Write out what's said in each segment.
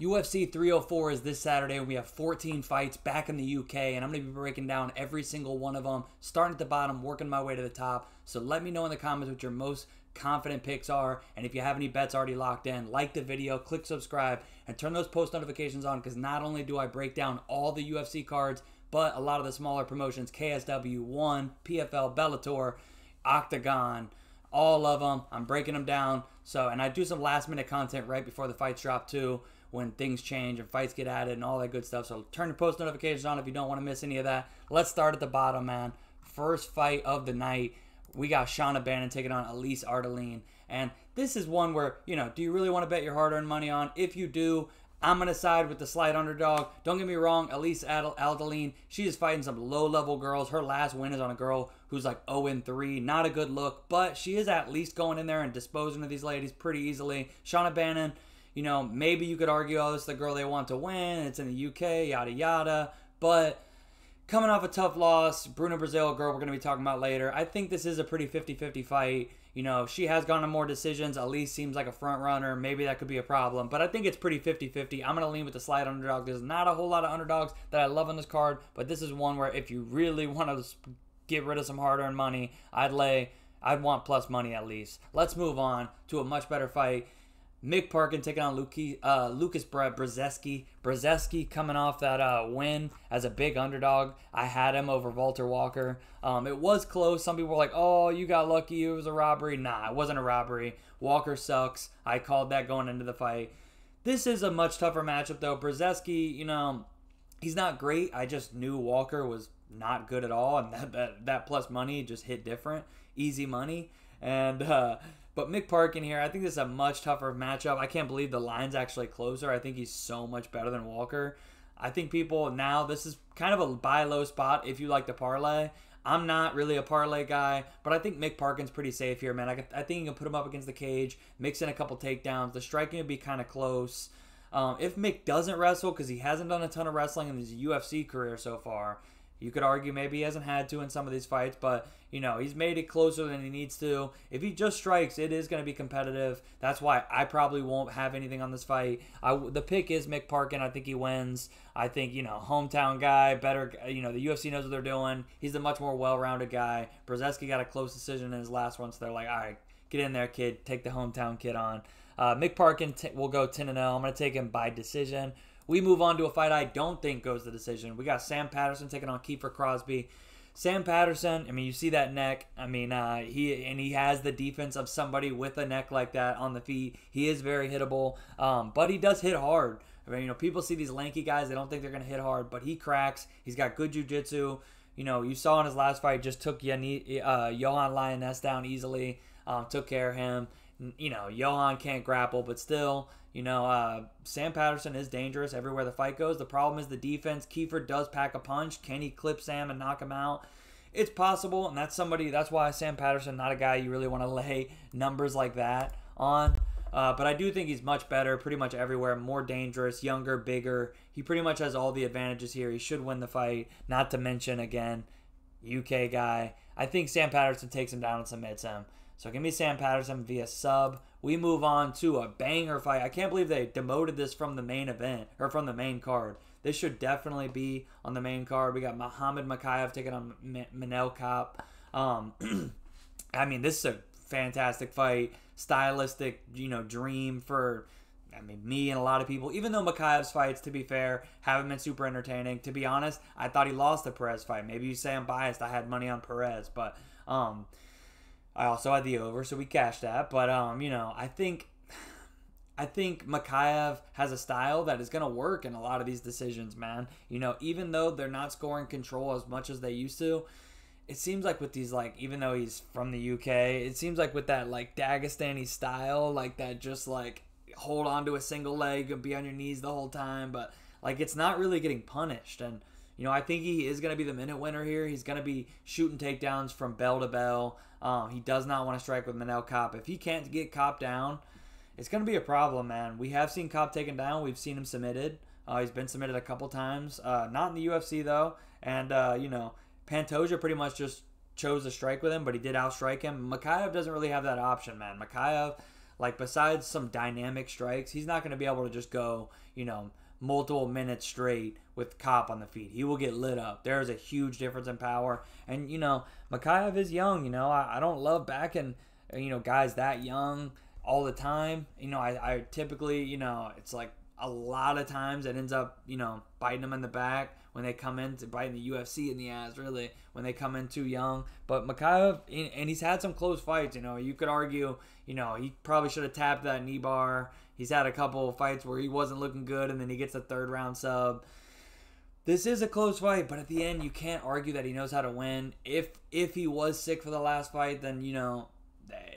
UFC 304 is this Saturday. We have 14 fights back in the UK, and I'm going to be breaking down every single one of them, starting at the bottom, working my way to the top. So let me know in the comments what your most confident picks are, and if you have any bets already locked in, like the video, click subscribe, and turn those post notifications on, because not only do I break down all the UFC cards, but a lot of the smaller promotions, KSW, ONE, PFL, Bellator, Octagon, all of them. I'm breaking them down. So, and I do some last minute content right before the fights drop too, when things change and fights get added and all that good stuff. So turn your post notifications on if you don't want to miss any of that. Let's start at the bottom, man. First fight of the night, we got Shauna Bannon taking on Elise Ardeline. And this is one where, do you really want to bet your hard-earned money on? If you do, I'm going to side with the slight underdog. Don't get me wrong, Elise Ardeline, she is fighting some low-level girls. Her last win is on a girl who's like 0-3. Not a good look, but she is at least going in there and disposing of these ladies pretty easily. Shauna Bannon, maybe you could argue, oh, this is the girl they want to win. It's in the UK, yada, yada. But coming off a tough loss, Bruna Brazil, a girl we're going to be talking about later, I think this is a pretty 50-50 fight. She has gone to more decisions. Elise seems like a front runner. Maybe that could be a problem. But I think it's pretty 50-50. I'm going to lean with the slight underdog. There's not a whole lot of underdogs that I love on this card. But this is one where if you really want to get rid of some hard-earned money, I'd want plus money at least. Let's move on to a much better fight. Mick Parkin taking on Lucas Brzeski. Brzeski coming off that win as a big underdog. I had him over Walter Walker. It was close. Some people were like, oh, you got lucky. It was a robbery. Nah, it wasn't a robbery. Walker sucks. I called that going into the fight. This is a much tougher matchup, though. Brzeski, he's not great. I just knew Walker was not good at all, and that plus money just hit different. Easy money. And but Mick Parkin here, I think this is a much tougher matchup. I can't believe the line's actually closer. I think he's so much better than Walker. I think people now, this is kind of a buy low spot if you like to parlay. I'm not really a parlay guy, but I think Mick Parkin's pretty safe here, man. I think you can put him up against the cage, mix in a couple takedowns. The striking would be kind of close. If Mick doesn't wrestle, because he hasn't done a ton of wrestling in his UFC career so far, you could argue maybe he hasn't had to in some of these fights, but, he's made it closer than he needs to. If he just strikes, it is going to be competitive. That's why I probably won't have anything on this fight. The pick is Mick Parkin. I think he wins. I think, hometown guy, better, the UFC knows what they're doing. He's a much more well-rounded guy. Brzeski got a close decision in his last one, so they're like, all right, get in there, kid. Take the hometown kid on. Mick Parkin will go 10-0. I'm going to take him by decision. We move on to a fight I don't think goes to decision. We got Sam Patterson taking on Kiefer Crosby. Sam Patterson, you see that neck. He has the defense of somebody with a neck like that on the feet. He is very hittable, but he does hit hard. People see these lanky guys, they don't think they're going to hit hard, but he cracks. He's got good jiu-jitsu. You saw in his last fight, just took Johan Lioness down easily, took care of him. Johan can't grapple, but still, Sam Patterson is dangerous everywhere the fight goes. The problem is the defense. Kiefer does pack a punch. Can he clip Sam and knock him out? It's possible, and that's why Sam Patterson, not a guy you really want to lay numbers like that on. But I do think he's much better pretty much everywhere, more dangerous, younger, bigger. He pretty much has all the advantages here. He should win the fight, not to mention, again, UK guy. I think Sam Patterson takes him down and submits him. So give me Sam Patterson via sub. We move on to a banger fight. I can't believe they demoted this from the main event, or from the main card. This should definitely be on the main card. We got Muhammad Mokaev taking on Manel Kape. This is a fantastic fight. Stylistic, dream for, me and a lot of people. Even though Mokaev's fights, to be fair, haven't been super entertaining. To be honest, I thought he lost the Perez fight. Maybe you say I'm biased. I had money on Perez, but I also had the over, so we cashed that. But, I think Mokaev has a style that is going to work in a lot of these decisions, man. Even though they're not scoring control as much as they used to, it seems like with these, even though he's from the UK, it seems like with that, Dagestani style, that just, hold on to a single leg and be on your knees the whole time. But, it's not really getting punished. And, I think he is going to be the minute winner here. He's going to be shooting takedowns from bell to bell. He does not want to strike with Manel Kape. If he can't get Kape down, it's going to be a problem, man. We have seen Kape taken down. We've seen him submitted. He's been submitted a couple times. Not in the UFC, though. And, Pantoja pretty much just chose to strike with him, but he did outstrike him. Mokaev doesn't really have that option, man. Mokaev, like besides some dynamic strikes, he's not going to be able to just go, multiple minutes straight with Kopp on the feet. He will get lit up. There is a huge difference in power. And, Mikhaev is young. I don't love backing, guys that young all the time. I typically, it's like a lot of times it ends up, biting them in the back when they come in, to biting the UFC in the ass, really, when they come in too young. But Mikhaev, and he's had some close fights, you could argue, he probably should have tapped that knee bar. He's had a couple of fights where he wasn't looking good, and then he gets a third round sub. This is a close fight, but at the end, you can't argue that he knows how to win. If he was sick for the last fight, then,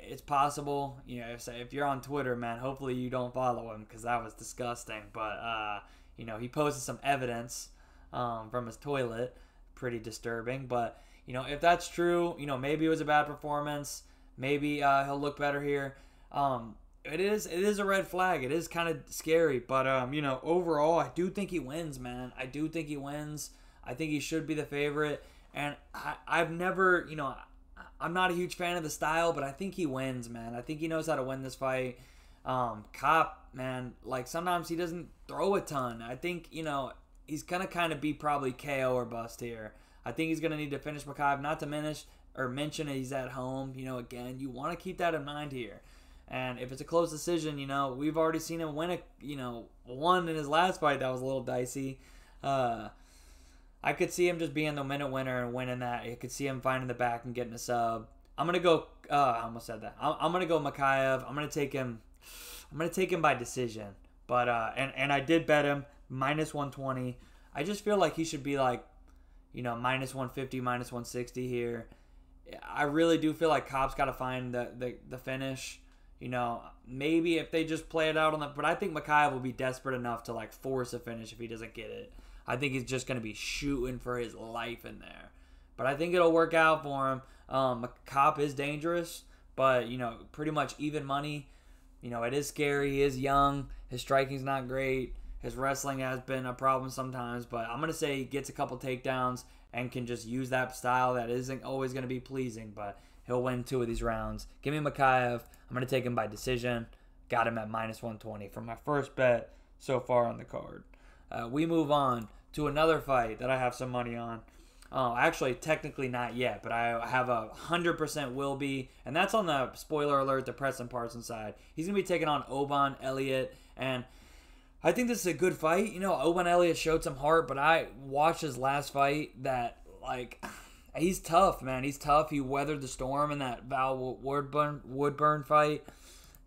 it's possible. If you're on Twitter, man, hopefully you don't follow him, because that was disgusting. But, he posted some evidence from his toilet. Pretty disturbing. But, if that's true, maybe it was a bad performance. Maybe he'll look better here. It is a red flag. It is kind of scary. But, overall, I do think he wins, man. I do think he wins. I think he should be the favorite. And I've never, I'm not a huge fan of the style, but I think he wins, man. I think he knows how to win this fight. Kopp, man, like sometimes he doesn't throw a ton. I think, he's going to kind of be probably KO or bust here. I think he's going to need to finish Mikhaev, not to mention that he's at home. Again, you want to keep that in mind here. And if it's a close decision, we've already seen him win one in his last fight that was a little dicey. I could see him just being the minute winner and winning that. I could see him finding the back and getting a sub. I'm gonna go. I almost said that. I'm gonna go Mikhaev. I'm gonna take him by decision. But and I did bet him minus 120. I just feel like he should be like, minus 150, minus 160 here. I really do feel like Kopp's got to find the finish. Maybe if they just play it out on but I think Mikhaev will be desperate enough to like force a finish if he doesn't get it. I think he's just going to be shooting for his life in there. But I think it'll work out for him. Kopp is dangerous, but, pretty much even money. It is scary. He is young. His striking's not great. His wrestling has been a problem sometimes. But I'm going to say he gets a couple takedowns and can just use that style that isn't always going to be pleasing. But he'll win 2 of these rounds. Give me Mikhaev. I'm going to take him by decision. Got him at minus 120 for my first bet so far on the card. We move on to another fight that I have some money on. Actually, technically not yet, but I have 100% will be, and that's on the spoiler alert, the Preston Parsons side. He's gonna be taking on Oban Elliott, and I think this is a good fight. Oban Elliott showed some heart, but I watched his last fight. That he's tough, man. He's tough. He weathered the storm in that Val Woodburn fight.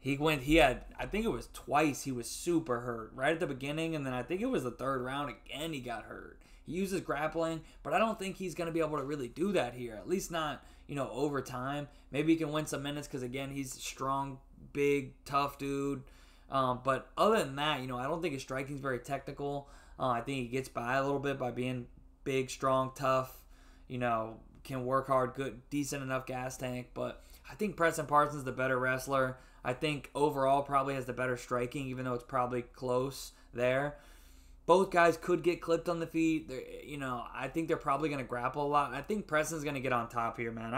He had, I think it was twice, he was super hurt. Right at the beginning, and then I think it was the third round, again, he got hurt. He uses grappling, but I don't think he's going to be able to really do that here. At least not, over time. Maybe he can win some minutes because, again, he's a strong, big, tough dude. But other than that, I don't think his striking's very technical. I think he gets by a little bit by being big, strong, tough, can work hard, good, decent enough gas tank. But I think Preston Parsons is the better wrestler. I think overall probably has the better striking, even though it's probably close there. Both guys could get clipped on the feet. I think they're probably going to grapple a lot. I think Preston's going to get on top here, man.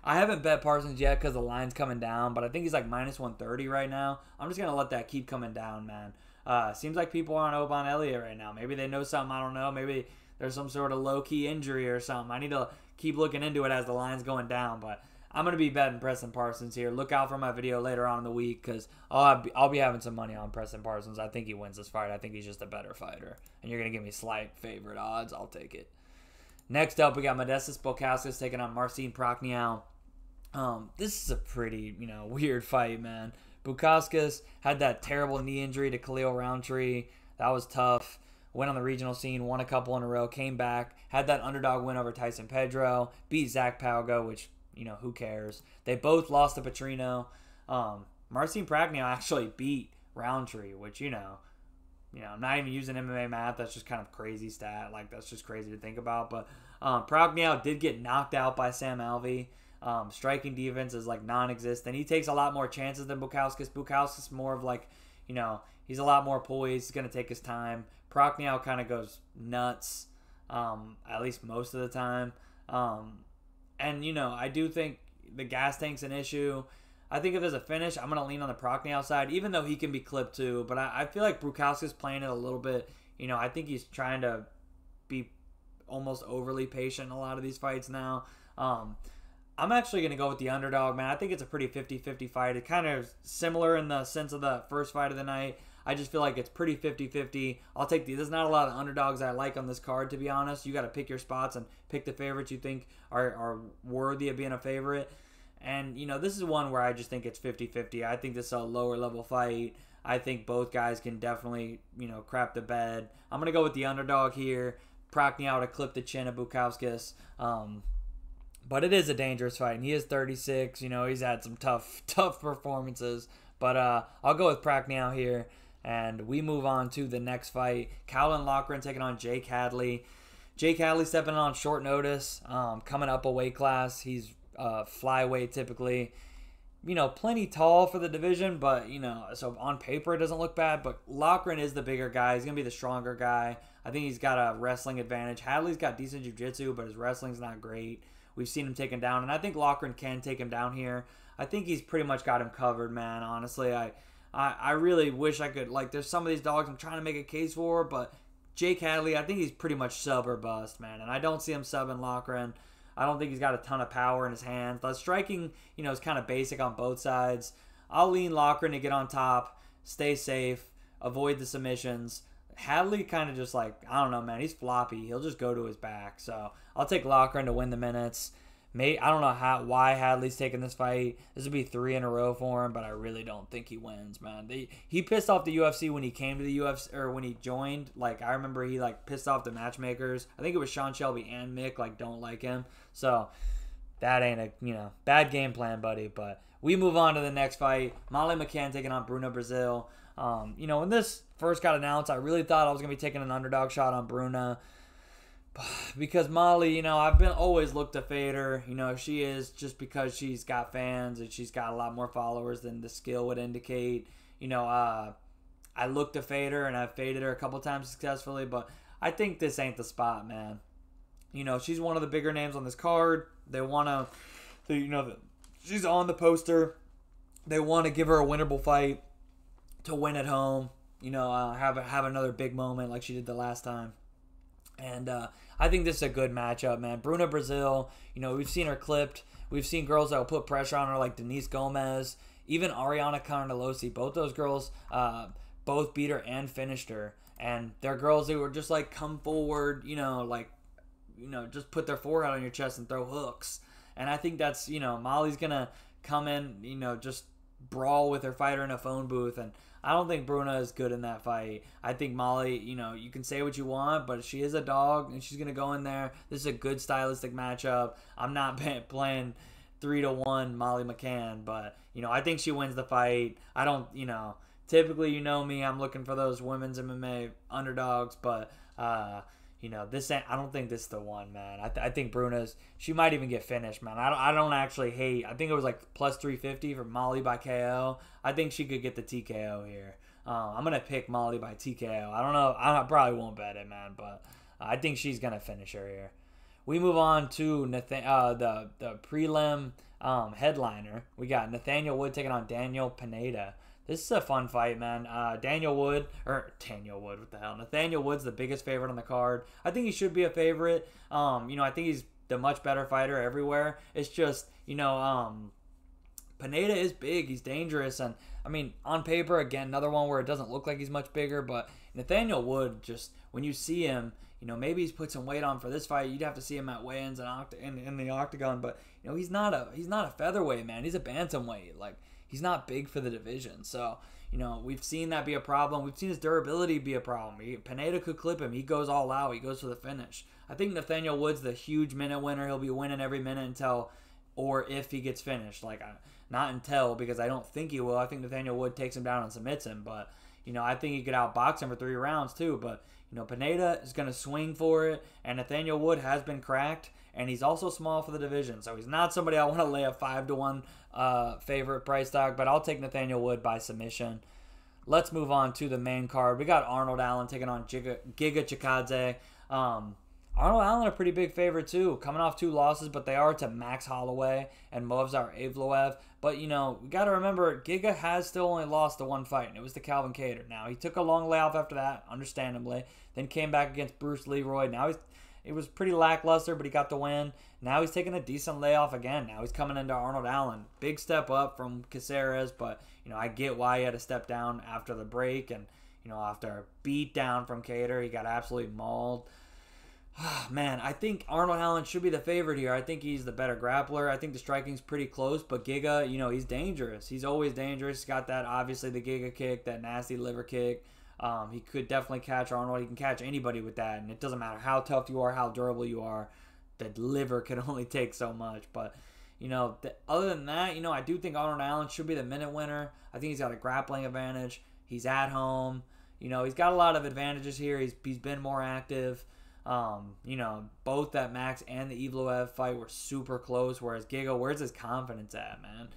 I haven't bet Parsons yet because the line's coming down, but I think he's like minus 130 right now. I'm just going to let that keep coming down, man. Seems like people are on Oban Elliott right now. Maybe they know something, I don't know. Maybe there's some sort of low-key injury or something. I need to keep looking into it as the line's going down, but I'm going to be betting Preston Parsons here. Look out for my video later on in the week because I'll be having some money on Preston Parsons. I think he wins this fight. I think he's just a better fighter. And you're going to give me slight favorite odds. I'll take it. Next up, we got Modestas Bukauskas taking on Marcin Prachnio. This is a pretty, weird fight, man. Bukauskas had that terrible knee injury to Khalil Roundtree. That was tough. Went on the regional scene, won a couple in a row, came back, had that underdog win over Tyson Pedro, beat Zach Palgo, which who cares? They both lost to Petrino. Marcin Prachnio actually beat Roundtree, which, I'm not even using MMA math. That's just kind of crazy stat. Like, that's just crazy to think about. But Prachnio did get knocked out by Sam Alvey. Striking defense is, like, non-existent. He takes a lot more chances than Bukauskas. Bukauskas more of, like, he's a lot more poised. He's going to take his time. Prachnio kind of goes nuts, at least most of the time. And, I do think the gas tank's an issue. I think if there's a finish, I'm going to lean on the Prochnow side, even though he can be clipped too. But I feel like Bukowski's playing it a little bit. I think he's trying to be almost overly patient in a lot of these fights now. I'm actually going to go with the underdog, man. I think it's a pretty 50-50 fight. It's kind of similar in the sense of the first fight of the night. I just feel like it's pretty 50-50. I'll take there's not a lot of underdogs I like on this card, to be honest. You got to pick your spots and pick the favorites you think are worthy of being a favorite. And, this is one where I just think it's 50-50. I think this is a lower level fight. I think both guys can definitely, crap the bed. I'm going to go with the underdog here. Prochnow to clip the chin of Bukauskas. But it is a dangerous fight. And he is 36. He's had some tough performances. But I'll go with Prochnow here. And we move on to the next fight. Calvin Loughran taking on Jake Hadley. Jake Hadley stepping on short notice. Coming up a weight class. He's flyweight typically. Plenty tall for the division, but, so on paper it doesn't look bad, but Loughran is the bigger guy. He's going to be the stronger guy. I think he's got a wrestling advantage. Hadley's got decent jiu-jitsu, but his wrestling's not great. We've seen him take him down, and I think Loughran can take him down here. I think he's pretty much got him covered, man, honestly. I really wish I could, there's some of these dogs I'm trying to make a case for, but Jake Hadley, I think he's pretty much sub or bust, man, and I don't see him subbing Loughran. I don't think he's got a ton of power in his hands. The striking, is kind of basic on both sides. I'll lean Loughran to get on top, stay safe, avoid the submissions. Hadley kind of just I don't know, man. He's floppy. He'll just go to his back. So I'll take Loughran to win the minutes. I don't know why Hadley's taking this fight. This would be 3 in a row for him, but I really don't think he wins, man. He pissed off the UFC when he came to the UFC, or when he joined. I remember he pissed off the matchmakers. I think it was Sean Shelby and Mick don't like him. So that ain't a bad game plan, buddy. But we move on to the next fight. Molly McCann taking on Bruna Brazil. When this first got announced, I really thought I was gonna be taking an underdog shot on Bruna. Because Molly, I've been always looked to fade her. She is, just because she's got fans and she's got a lot more followers than the skill would indicate. I look to fade her, and I've faded her a couple times successfully, but I think this ain't the spot, man. She's one of the bigger names on this card. They want to, she's on the poster. They want to give her a winnable fight to win at home. Have another big moment like she did the last time. And I think this is a good matchup, man. Bruna Brazil, we've seen her clipped. We've seen girls that will put pressure on her like Denise Gomez, even Ariana Carnelosi. Both those girls both beat her and finished her. And they're girls who were just come forward, just put their forehead on your chest and throw hooks. And I think that's, Molly's going to come in, just brawl with her fighter in a phone booth. And I don't think Bruna is good in that fight. I think Molly, you can say what you want, but she is a dog, and she's going to go in there. This is a good stylistic matchup. I'm not playing 3-1 Molly McCann, but, I think she wins the fight. I don't, typically, me, I'm looking for those women's MMA underdogs, but, this ain't, I don't think this is the one, man. I think Bruna's, she might even get finished, man. I don't actually hate. I think it was plus 350 for Molly by KO. I think she could get the TKO here. I'm gonna pick Molly by TKO. I don't know. I probably won't bet it, man, but I think she's gonna finish her here. We move on to the prelim headliner. We got Nathaniel Wood taking on Daniel Pineda. This is a fun fight, man. Nathaniel Wood, what the hell? Nathaniel Wood's the biggest favorite on the card. I think he should be a favorite. I think he's the much better fighter everywhere. It's just, Pineda is big. He's dangerous. And, on paper, again, another one where it doesn't look like he's much bigger. But Nathaniel Wood, just when you see him, maybe he's put some weight on for this fight. You'd have to see him at weigh-ins in the octagon. But, he's not a featherweight, man. He's a bantamweight. He's not big for the division. So, we've seen that be a problem. We've seen his durability be a problem. Pineda could clip him. He goes all out. He goes for the finish. I think Nathaniel Wood's the huge minute winner. He'll be winning every minute until or if he gets finished. Not until, because I don't think he will. I think Nathaniel Wood takes him down and submits him. But, I think he could outbox him for 3 rounds too. But, Pineda is going to swing for it. And Nathaniel Wood has been cracked. And he's also small for the division. So he's not somebody I want to lay a 5-1 favorite price tag. But I'll take Nathaniel Wood by submission. Let's move on to the main card. We got Arnold Allen taking on Giga Chikadze. Arnold Allen a pretty big favorite too, coming off 2 losses, but they are to Max Holloway and Movsar Evloev. But, we got to remember, Giga has still only lost the 1 fight, and it was to Calvin Kattar. Now, he took a long layoff after that, understandably, then came back against Bruce Leroy. Now, it was pretty lackluster, but he got the win. Now he's taking a decent layoff again. Now he's coming into Arnold Allen. Big step up from Caceres, but, I get why he had to step down after the break, and, after a beat down from Kattar, he got absolutely mauled. Man, I think Arnold Allen should be the favorite here. I think he's the better grappler. I think the striking's pretty close, but Giga, he's dangerous. He's always dangerous. He's got that, obviously, the Giga kick, that nasty liver kick. He could definitely catch Arnold. He can catch anybody with that, and it doesn't matter how tough you are, how durable you are. The liver can only take so much. But, other than that, I do think Arnold Allen should be the minute winner. I think he's got a grappling advantage. He's at home. He's got a lot of advantages here. He's been more active. Both that Max and the Evloev fight were super close, whereas Giga, where's his confidence at, man?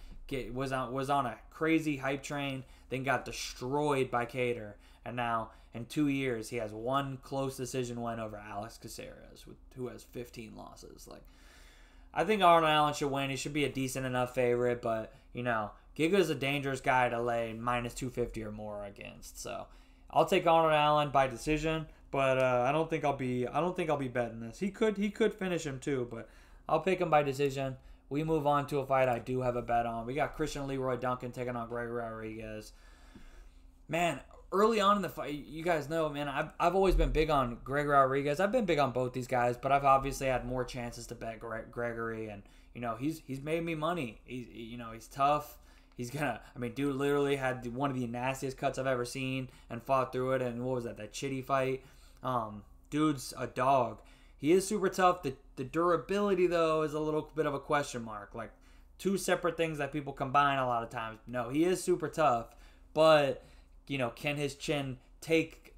Was on a crazy hype train, then got destroyed by Kattar, and now in 2 years he has 1 close decision win over Alex Caceres, who has 15 losses. I think Arnold Allen should win. He should be a decent enough favorite, but Giga's a dangerous guy to lay minus 250 or more against. So I'll take Arnold Allen by decision. But I don't think I'll be betting this. He could finish him too, but I'll pick him by decision. We move on to a fight I do have a bet on. We got Christian Leroy Duncan taking on Gregory Rodriguez. Man, early on in the fight, you guys know, man, I've always been big on Gregory Rodriguez. I've been big on both these guys, but I've obviously had more chances to bet Gregory, and he's made me money. He's tough. He's dude literally had one of the nastiest cuts I've ever seen and fought through it. And what was that Chitty fight? Dude's a dog. He is super tough. The durability, though, is a little bit of a question mark. 2 separate things that people combine a lot of times. No, he is super tough, but, can his chin take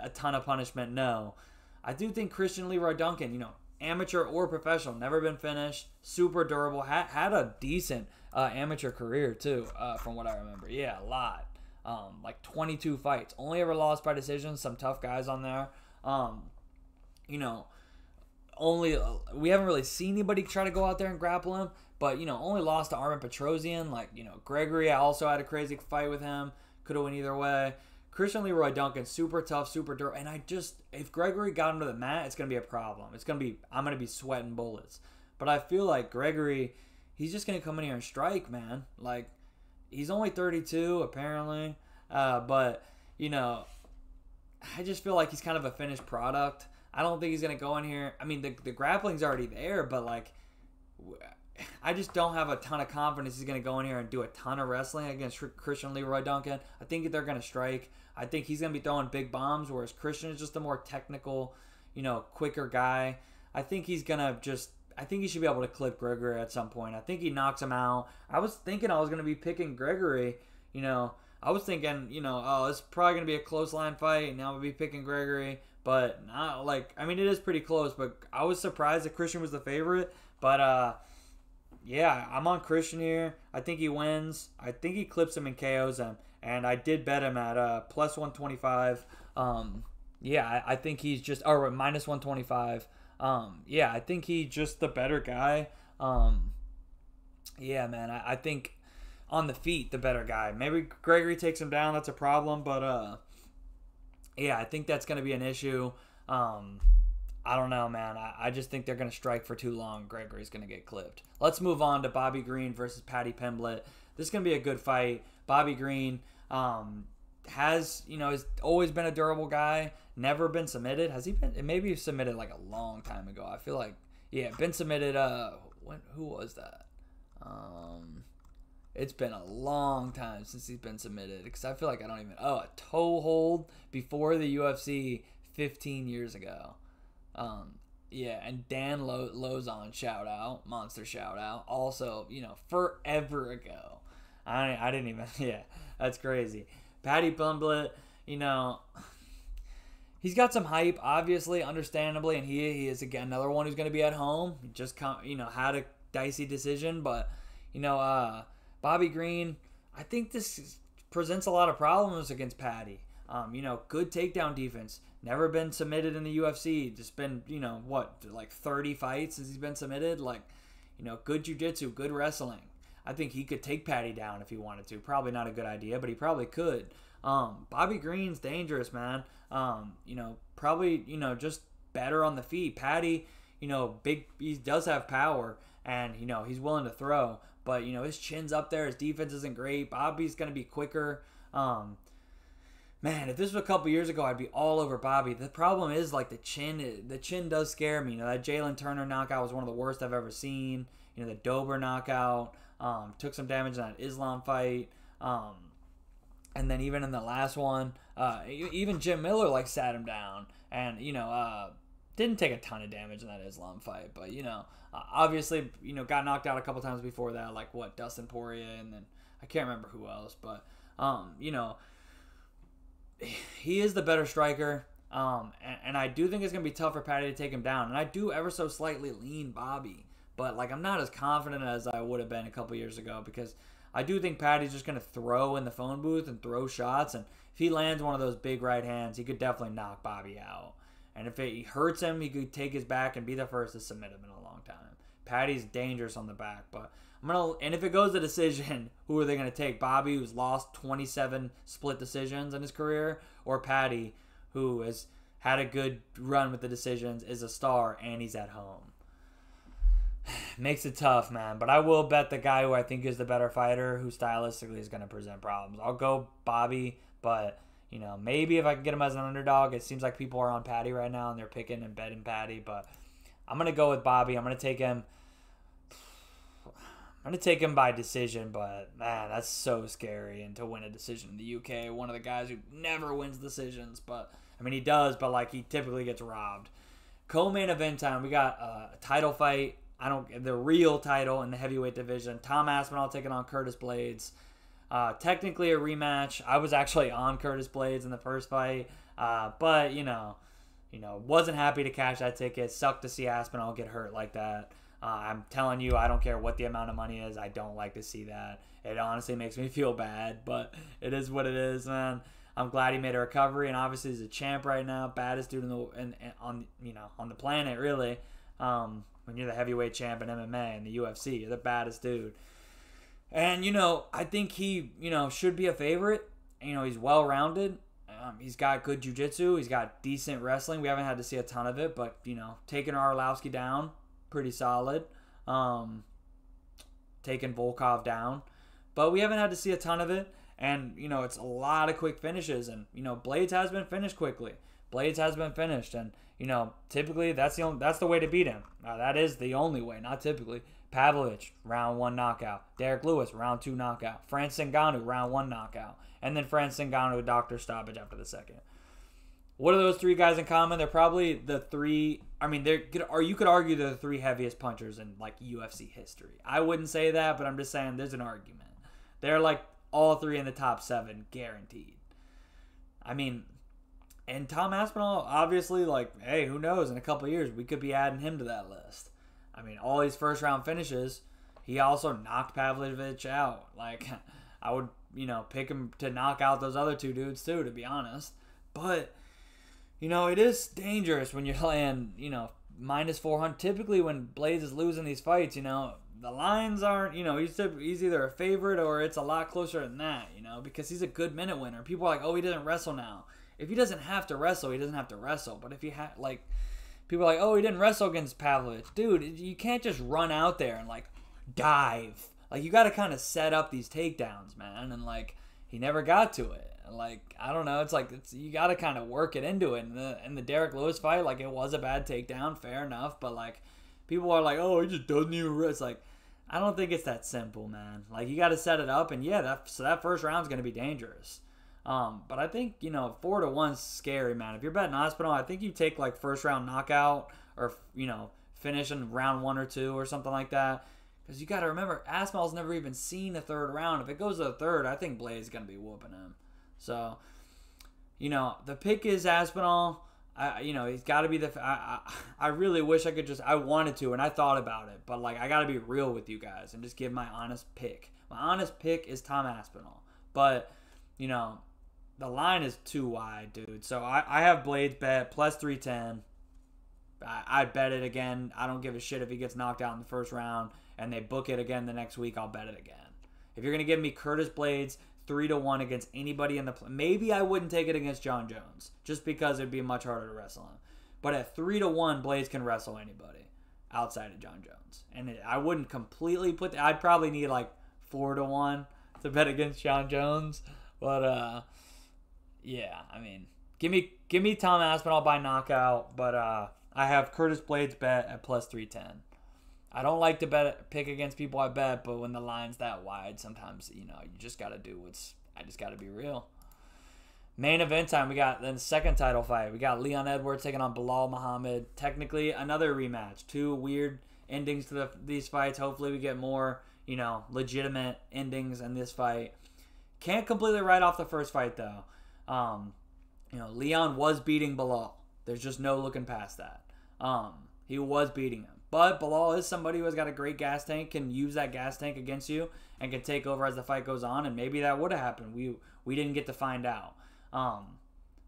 a ton of punishment? No. I do think Christian Leroy Duncan, amateur or professional, never been finished, super durable, had a decent amateur career, too, from what I remember. Yeah, a lot. 22 fights. Only ever lost by decision. Some tough guys on there. We haven't really seen anybody try to go out there and grapple him, but, only lost to Armen Petrosian. Gregory, I also had a crazy fight with him. Could have went either way. Christian Leroy Duncan, super tough, super durable. And if Gregory got him to the mat, it's going to be a problem. I'm going to be sweating bullets. But I feel like Gregory, he's just going to come in here and strike, man. He's only 32, apparently. But, I just feel like he's kind of a finished product. I don't think he's going to go in here. The grappling's already there, but, I just don't have a ton of confidence he's going to go in here and do a ton of wrestling against Christian Leroy Duncan. I think they're going to strike. I think he's going to be throwing big bombs, whereas Christian is just a more technical, quicker guy. I think he should be able to clip Gregory at some point. I think he knocks him out. I was thinking I was going to be picking Gregory. I was thinking, it's probably going to be a close line fight, and now I'll be picking Gregory. But not it is pretty close, but I was surprised that Christian was the favorite. But, yeah, I'm on Christian here. I think he wins. I think he clips him and KOs him. And I did bet him at plus 125. I think he's just... Or minus 125. I think he's just the better guy. Man, I think on the feet, the better guy. Maybe Gregory takes him down. That's a problem. But, I think that's going to be an issue. I don't know, man. I just think they're going to strike for too long. Gregory's going to get clipped. Let's move on to Bobby Green versus Paddy Pimblett. This is going to be a good fight. Bobby Green has always been a durable guy. Never been submitted. Has he been? Maybe he submitted a long time ago. I feel like, been submitted. Who was that? It's been a long time since he's been submitted. Because I feel like I don't even... a toe hold before the UFC 15 years ago. And Dan Lozon, shout out, monster shout out. Also, forever ago. I didn't even, that's crazy. Paddy Pimblett, he's got some hype, obviously, understandably, and he is, again, another one who's going to be at home. He just, had a dicey decision, but, Bobby Green, I think this presents a lot of problems against Paddy. Good takedown defense. Never been submitted in the UFC. Just been, like 30 fights since he's been submitted. Like, good jiu-jitsu, good wrestling. I think he could take Patty down if he wanted to. Probably not a good idea, but he probably could. Bobby Green's dangerous, man. Probably, just better on the feet. Patty, he does have power, and, he's willing to throw. But, his chin's up there. His defense isn't great. Bobby's going to be quicker. Man, if this was a couple years ago, I'd be all over Bobby. The problem is, like, the chin does scare me. That Jalen Turner knockout was one of the worst I've ever seen. The Dober knockout. Took some damage in that Islam fight. And then even in the last one, even Jim Miller, sat him down. And, didn't take a ton of damage in that Islam fight. But, obviously, got knocked out a couple times before that. Like, Dustin Poirier, and then I can't remember who else. But, he is the better striker. And I do think it's going to be tough for Patty to take him down. And I do ever so slightly lean Bobby. But, I'm not as confident as I would have been a couple years ago, because I do think Patty's just going to throw in the phone booth and throw shots. And if he lands one of those big right hands, he could definitely knock Bobby out. And if it hurts him, he could take his back and be the first to submit him in a long time. Patty's dangerous on the back. But and if it goes to decision, who are they going to take? Bobby, who's lost 27 split decisions in his career, or Patty, who has had a good run with the decisions, is a star, and he's at home? Makes it tough, man. But I will bet the guy who I think is the better fighter, who stylistically is going to present problems. I'll go Bobby, but, maybe if I can get him as an underdog. It seems like people are on Patty right now, and they're picking and betting Patty. But I'm going to go with Bobby. I'm going to take him by decision, but, man, that's so scary. And to win a decision in the UK, one of the guys who never wins decisions. But, he does, but, he typically gets robbed. Co-main event time, we got a title fight. The real title in the heavyweight division. Tom Aspinall taking on Curtis Blades. Technically a rematch. I was actually on Curtis Blades in the first fight, but wasn't happy to cash that ticket. Sucked to see Aspinall get hurt like that. I'm telling you, I don't care what the amount of money is. I don't like to see that. It honestly makes me feel bad, but it is what it is, man. I'm glad he made a recovery, and obviously he's a champ right now, baddest dude on the planet, really. When you're the heavyweight champ in MMA and the UFC, you're the baddest dude. And, I think he, should be a favorite. He's well-rounded. He's got good jiu-jitsu. He's got decent wrestling. We haven't had to see a ton of it, but, taking Arlovski down, pretty solid. Taking Volkov down. But we haven't had to see a ton of it. And, it's a lot of quick finishes. And, Blades has been finished quickly. And, typically that's the way to beat him. That is the only way, not typically. Pavlovich, round 1 knockout. Derek Lewis, round 2 knockout. Francis Ngannou, round 1 knockout. And then Francis Ngannou, doctor stoppage after the second. What are those three guys in common? They're probably the three. You could argue they're the three heaviest punchers in UFC history. I wouldn't say that, but I'm just saying there's an argument. They're all three in the top 7, guaranteed. And Tom Aspinall, obviously, hey, who knows? In a couple of years, we could be adding him to that list. All these first-round finishes, he also knocked Pavlovich out. I would, pick him to knock out those other two dudes, too, to be honest. But, it is dangerous when you're playing, minus 400. Typically, when Blades is losing these fights, the lines aren't, he's either a favorite or it's a lot closer than that, because he's a good minute winner. People are like, oh, he doesn't wrestle now. If he doesn't have to wrestle, he doesn't have to wrestle. But if he people are like, oh, he didn't wrestle against Pavlovich. Dude, you can't just run out there and, dive. You got to kind of set up these takedowns, man. And, he never got to it. I don't know. You got to kind of work it into it. In the Derek Lewis fight, it was a bad takedown. Fair enough. But, people are like, oh, he just doesn't even wrestle. I don't think it's that simple, man. You got to set it up. And, yeah, that first round's going to be dangerous. But I think, 4-1's scary, man. If you're betting Aspinall, I think you take first round knockout or, finish in round 1 or 2 or something like that. Because you got to remember, Aspinall's never even seen a third round. If it goes to the third, I think Blaze is going to be whooping him. So, the pick is Aspinall. He's got to be I really wish I could I wanted to, and I thought about it. But, I got to be real with you guys and just give my honest pick. My honest pick is Tom Aspinall. But, the line is too wide, dude. So I have Blades bet plus 310. I'd bet it again. I don't give a shit if he gets knocked out in the first round and they book it again the next week. I'll bet it again. If you're gonna give me Curtis Blades 3-1 against anybody in the maybe I wouldn't take it against John Jones just because it'd be much harder to wrestle him. But at 3-1, Blades can wrestle anybody outside of John Jones, and I wouldn't completely put. I'd probably need like 4-1 to bet against John Jones. But yeah, I mean, give me Tom Aspinall by knockout. But I have Curtis Blades bet at plus 310. I don't like to pick against people I bet, but when the line's that wide, sometimes, you just got to do I just got to be real. Main event time, we got the second title fight. We got Leon Edwards taking on Bilal Muhammad. Technically, another rematch. Two weird endings to these fights. Hopefully, we get more, legitimate endings in this fight. Can't completely write off the first fight, though. Leon was beating Bilal. There's just no looking past that. He was beating him. But Bilal is somebody who has got a great gas tank, can use that gas tank against you, and can take over as the fight goes on, and maybe that would have happened. We didn't get to find out.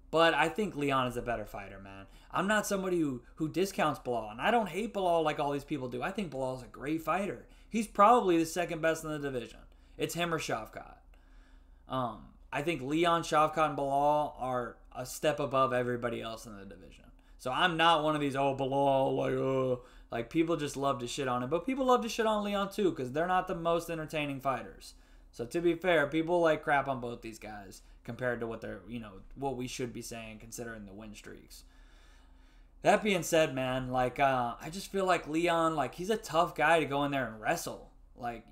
But I think Leon is a better fighter, man. I'm not somebody who discounts Bilal, and I don't hate Bilal like all these people do. I think Bilal is a great fighter. He's probably the second best in the division. It's him or Shavkat. I think Leon, Shavkat, and Bilal are a step above everybody else in the division. So I'm not one of these, Bilal, like people just love to shit on him. But people love to shit on Leon too, because they're not the most entertaining fighters. So to be fair, people like crap on both these guys compared to what they're, what we should be saying considering the win streaks. That being said, man, I just feel like Leon, he's a tough guy to go in there and wrestle. I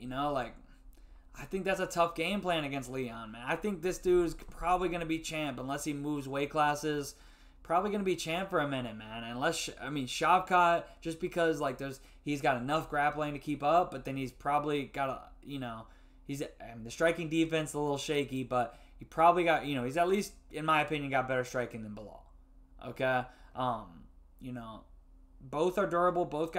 think that's a tough game plan against Leon, man. I think this dude's probably going to be champ unless he moves weight classes. Probably going to be champ for a minute, man. Shavkat, just because, he's got enough grappling to keep up, but then he's probably got the striking defense a little shaky, but he probably got, he's at least, in my opinion, got better striking than Bilal. Okay? Both are durable, both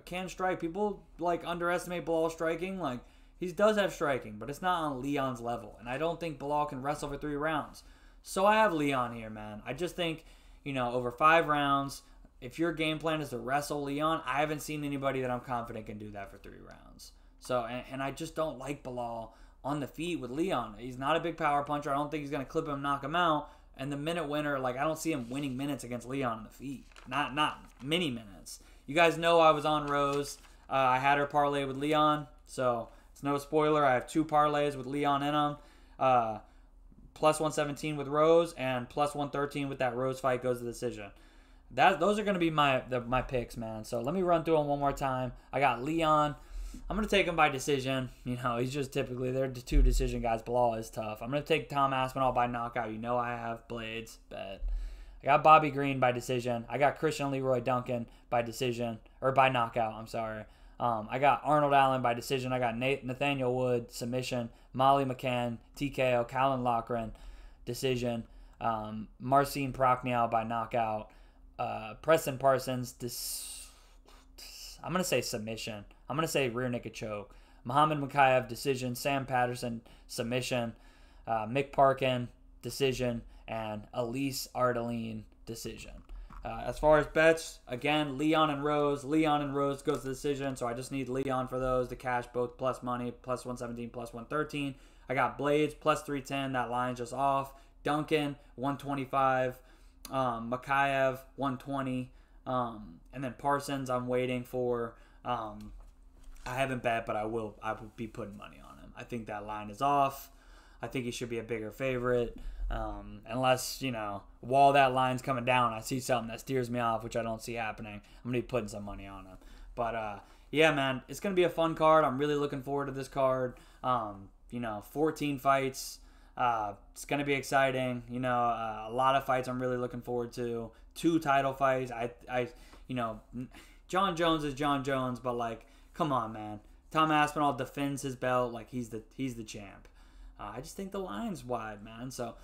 can strike. People, underestimate Bilal striking. He does have striking, but it's not on Leon's level. And I don't think Bilal can wrestle for 3 rounds. So I have Leon here, man. I just think, over 5 rounds, if your game plan is to wrestle Leon, I haven't seen anybody that I'm confident can do that for 3 rounds. So, and I just don't like Bilal on the feet with Leon. He's not a big power puncher. I don't think he's going to clip him, knock him out. And the minute winner, I don't see him winning minutes against Leon on the feet. Not many minutes. You guys know I was on Rose. I had her parlay with Leon. So, it's no spoiler. I have 2 parlays with Leon in them. Plus 117 with Rose and plus 113 with that Rose fight goes to decision. Those are going to be my picks, man. So let me run through them one more time. I got Leon. I'm going to take him by decision. He's just typically, they're the 2 decision guys. Bilal is tough. I'm going to take Tom Aspinall by knockout. I have Blades, bet. I got Bobby Green by decision. I got Christian Leroy Duncan by decision, or by knockout, I'm sorry. I got Arnold Allen by decision. I got Nathaniel Wood, submission. Molly McCann, TKO. Callan Loughran, decision. Marcin Prokniel by knockout. Preston Parsons, I'm going to say submission. I'm going to say rear naked choke. Muhammad Mukayev, decision. Sam Patterson, submission. Mick Parkin, decision. And Elise Ardeline, decision. As far as bets, again, Leon and Rose. Leon and Rose goes to decision, so I just need Leon for those to cash both plus money, plus 117, plus 113. I got Blades, plus 310. That line's just off. Duncan, 125. Mukayev, 120. And then Parsons, I'm waiting for. I haven't bet, but I will be putting money on him. I think that line is off. I think he should be a bigger favorite. Unless, while that line's coming down, I see something that steers me off, which I don't see happening. I'm going to be putting some money on him. But, yeah, man, it's going to be a fun card. I'm really looking forward to this card. 14 fights. It's going to be exciting. A lot of fights I'm really looking forward to. 2 title fights. John Jones is John Jones, but, come on, man. Tom Aspinall defends his belt like he's the champ. I just think the line's wide, man. So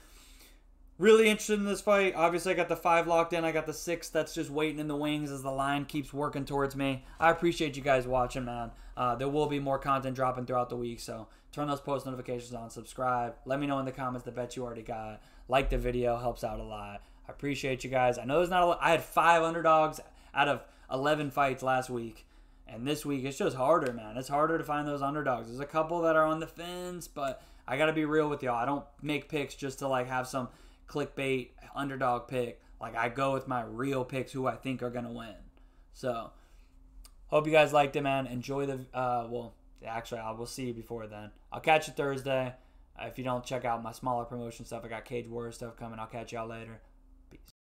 Really interested in this fight. Obviously, I got the 5 locked in. I got the 6 that's just waiting in the wings as the line keeps working towards me. I appreciate you guys watching, man. There will be more content dropping throughout the week, so turn those post notifications on. Subscribe. Let me know in the comments the bet you already got. Like the video. Helps out a lot. I appreciate you guys. I know there's not a lot. I had 5 underdogs out of 11 fights last week. And this week, it's just harder, man. It's harder to find those underdogs. There's a couple that are on the fence, but I got to be real with y'all. I don't make picks just to, like, have some clickbait underdog pick. Like, I go with my real picks who I think are going to win. So, hope you guys liked it, man. Enjoy the, well, actually, I will see you before then. I'll catch you Thursday. If you don't check out my smaller promotion stuff, I got Cage Warrior stuff coming. I'll catch y'all later.